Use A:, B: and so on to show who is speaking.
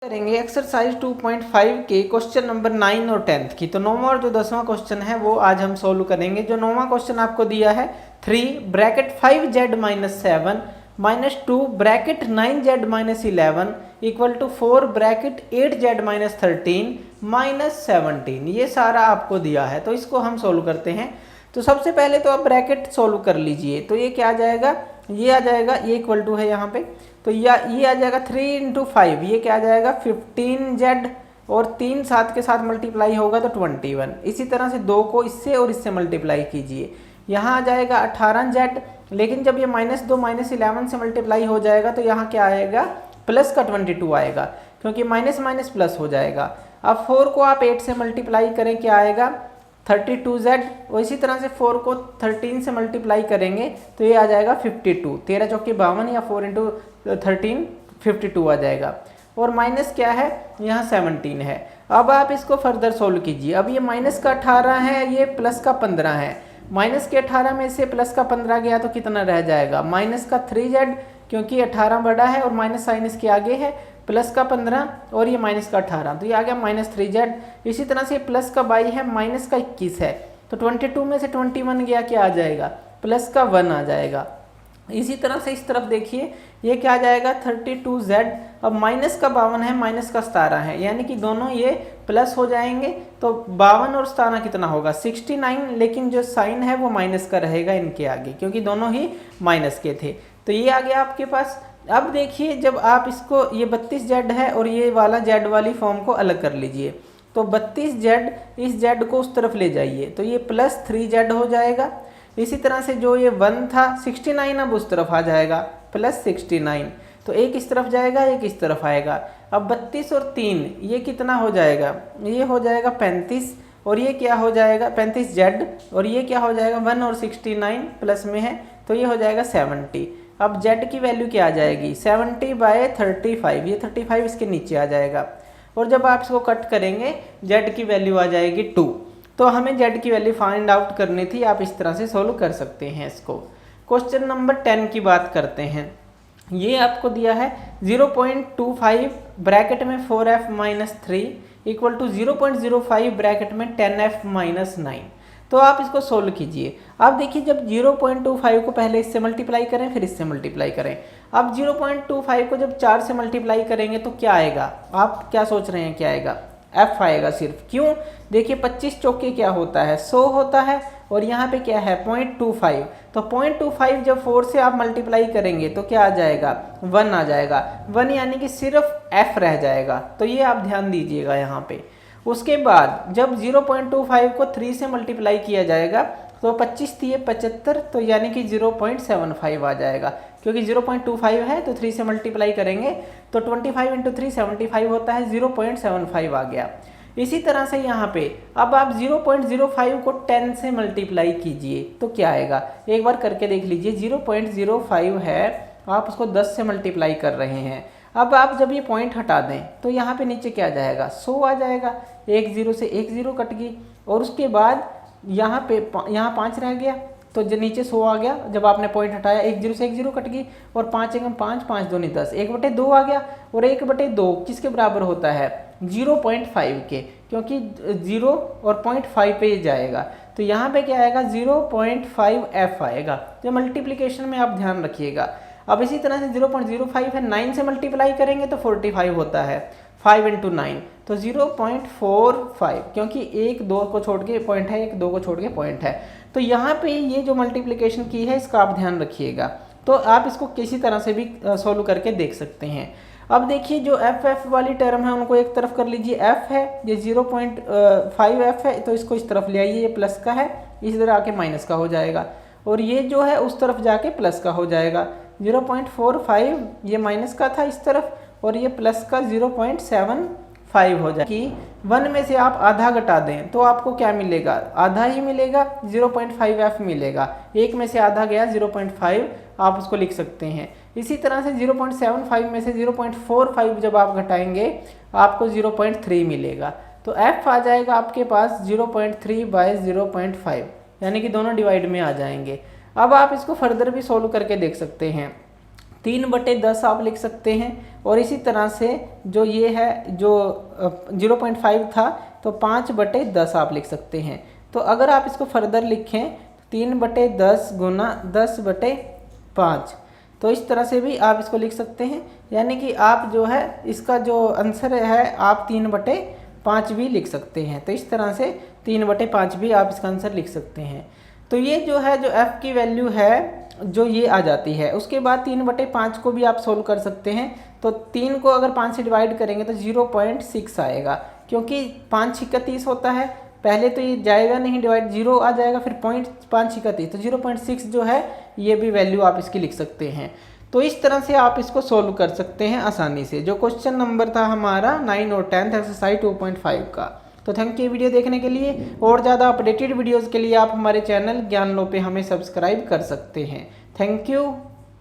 A: करेंगे एक्सरसाइज 2.5 के question number 9 और 10th की। तो 9वां और जो 10वां क्वेश्चन है वो आज हम सोल्व करेंगे। जो 9वां क्वेश्चन आपको दिया है 3 bracket 5z minus 7 minus 2 bracket 9z minus 11 equal to 4 bracket 8z minus 13 minus 17, ये सारा आपको दिया है। तो इसको हम सोल्व करते हैं। तो सबसे पहले तो आप ब्रैकेट सोल्व कर लीजिए। तो ये क्या आ जाएगा, ये आ जाएगा, ये इक्वल टू है यहाँ पे, तो ये आ जाएगा 3 इंटू 5, ये क्या आ जाएगा 15z, और 3 7 के साथ मल्टीप्लाई होगा तो 21। इसी तरह से 2 को इससे और इससे मल्टीप्लाई कीजिए, यहाँ आ जाएगा 18z, लेकिन जब ये -2 -11 से मल्टीप्लाई हो जाएगा तो यहाँ क्या आएगा, प्लस का 22 आएगा, क्योंकि माइनस माइनस प्लस हो जाएगा। अब 4 को आप 8 से मल्टीप्लाई करें, क्या आएगा 32z, और इसी तरह से 4 को 13 से मल्टीप्लाई करेंगे तो ये आ जाएगा 52, 13 चौके 52, या 4 इंटू 13 52 आ जाएगा। और माइनस क्या है, यहाँ 17 है। अब आप इसको फर्दर सोल्व कीजिए। अब ये माइनस का 18 है, ये प्लस का 15 है। माइनस के 18 में से प्लस का 15 गया तो कितना रह जाएगा, माइनस का 3z, क्योंकि 18 बड़ा है और माइनस साइन इसके आगे है, प्लस का 15 और ये माइनस का 18, तो ये आ गया -3z। इसी तरह से प्लस का 22 है, माइनस का 21 है, तो 22 में से 21 गया, क्या आ जाएगा, प्लस का 1 आ जाएगा। इसी तरह से इस तरफ देखिए, ये क्या आ जाएगा 32z। अब माइनस का 52 है, माइनस का 17 है, यानी कि दोनों ये प्लस हो जाएंगे, तो 52 और 17 कितना होगा 69, लेकिन जो साइन है वो माइनस का रहेगा इनके आगे, क्योंकि दोनों ही माइनस के थे। तो ये आ गया आपके पास। अब देखिए, जब आप इसको, ये 32z है और ये वाला z वाली फॉर्म को अलग कर लीजिए, तो 32z, इस z को उस तरफ ले जाइए तो ये प्लस 3z हो जाएगा। इसी तरह से जो ये 1 था 69, अब उस तरफ आ जाएगा प्लस 69, तो एक इस तरफ जाएगा, एक इस तरफ आएगा। अब 32 और 3 ये कितना हो जाएगा, ये हो जाएगा 35, और ये क्या हो जाएगा 35z, और ये क्या हो जाएगा 1 और 69 प्लस में है, तो ये हो जाएगा 70। अब z की वैल्यू क्या आ जाएगी 70/35, ये 35 इसके नीचे आ जाएगा, और जब आप इसको कट करेंगे z की वैल्यू आ जाएगी 2। तो हमें z की वैल्यू फाइंड आउट करनी थी, आप इस तरह से सोल्व कर सकते हैं इसको। क्वेश्चन नंबर 10 की बात करते हैं। ये आपको दिया है 0.25 ब्रैकेट में 4f minus 3 equal to 0.05 bracket में 10f माइनस 9। तो आप इसको सोल्व कीजिए। अब देखिए, जब 0.25 को पहले इससे मल्टीप्लाई करें, फिर इससे मल्टीप्लाई करें। अब 0.25 को जब 4 से मल्टीप्लाई करेंगे तो क्या आएगा, आप क्या सोच रहे हैं, क्या आएगा, f आएगा सिर्फ। क्यों, देखिए 25 चौके क्या होता है 100 होता है, और यहाँ पे क्या है 0.25, तो 0.25 जब 4 से आप मल्टीप्लाई करेंगे तो क्या आ जाएगा 1 आ जाएगा, 1 यानी कि सिर्फ f रह जाएगा। तो ये आप ध्यान दीजिएगा यहाँ पे। उसके बाद जब 0.25 को 3 से मल्टीप्लाई किया जाएगा तो 25 थी 75, तो यानी कि 0.75 आ जाएगा, क्योंकि 0.25 है तो 3 से मल्टीप्लाई करेंगे तो 25 इंटू 3 75 होता है, 0.75 आ गया। इसी तरह से यहाँ पे अब आप 0.05 को 10 से मल्टीप्लाई कीजिए तो क्या आएगा, एक बार करके देख लीजिए। 0.05 है, आप उसको 10 से मल्टीप्लाई कर रहे हैं। अब आप जब ये पॉइंट हटा दें तो यहाँ पे नीचे क्या आ जाएगा 100 आ जाएगा, एक 0 से एक 0 कट गई, और उसके बाद यहाँ पे यहाँ 5 रह गया, तो जो नीचे 100 आ गया, जब आपने पॉइंट हटाया, एक 0 से एक 0 कट गई, और 5 एकम 5, 5 दूनी 10, 1/2 आ गया, और 1/2 किसके बराबर होता है 0.5 के, क्योंकि 0 और 0.5 पे ये जाएगा, तो यहाँ पे क्या आएगा 0.5f आएगा। तो मल्टीप्लिकेशन में आप ध्यान रखिएगा। अब इसी तरह से 0.05 है, 9 से मल्टीप्लाई करेंगे तो 45 होता है, 5 इंटू 9, तो 0.45, क्योंकि एक 2 को छोड़ के पॉइंट है, एक 2 को छोड़ के पॉइंट है। तो यहाँ पे ये जो मल्टीप्लिकेशन की है इसका आप ध्यान रखिएगा। तो आप इसको किसी तरह से भी सोल्व करके देख सकते हैं। अब देखिए, जो f वाली टर्म है उनको एक तरफ कर लीजिए, f है, ये 0.5f है, तो इसको इस तरफ ले आइए, ये प्लस का है, इस तरह आके माइनस का हो जाएगा, और ये जो है उस तरफ जाके प्लस का हो जाएगा। 0.45 ये माइनस का था इस तरफ, और ये प्लस का 0.75 हो जाएगा। कि 1 में से आप आधा घटा दें तो आपको क्या मिलेगा, आधा ही मिलेगा, 0.5f मिलेगा। एक में से आधा गया 0.5, आप उसको लिख सकते हैं। इसी तरह से 0.75 में से 0.45 जब आप घटाएंगे आपको 0.3 मिलेगा, तो f आ जाएगा आपके पास 0.3/0.5, यानी कि दोनों डिवाइड में आ जाएंगे। अब आप इसको फर्दर भी सोल्व करके देख सकते हैं। 3/10 आप लिख सकते हैं। और इसी तरह से जो ये है जो 0.5 था तो 5/10 आप लिख सकते हैं। तो अगर आप इसको फर्दर लिखें 3/10 गुना 10/5, तो इस तरह से भी आप इसको लिख सकते हैं। यानी कि आप जो है इसका जो आंसर है आप 3/5 भी लिख सकते हैं। तो इस तरह से 3/5 भी आप इसका आंसर लिख सकते हैं। तो ये जो है जो f की वैल्यू है जो ये आ जाती है। उसके बाद 3/5 को भी आप सोल्व कर सकते हैं। तो 3 को अगर 5 से डिवाइड करेंगे तो 0.6 आएगा, क्योंकि 5 छिक्का 30 होता है। पहले तो ये जाएगा नहीं डिवाइड, 0 आ जाएगा, फिर 5 छिक्का 30, तो 0.6 जो है ये भी वैल्यू आप इसकी लिख सकते हैं। तो इस तरह से आप इसको सोल्व कर सकते हैं आसानी से। जो क्वेश्चन नंबर था हमारा 9 और 10 एक्सरसाइज 2.5 का। तो थैंक यू वीडियो देखने के लिए। और ज़्यादा अपडेटेड वीडियोज़ के लिए आप हमारे चैनल ज्ञान लो पे हमें सब्सक्राइब कर सकते हैं। Thank you.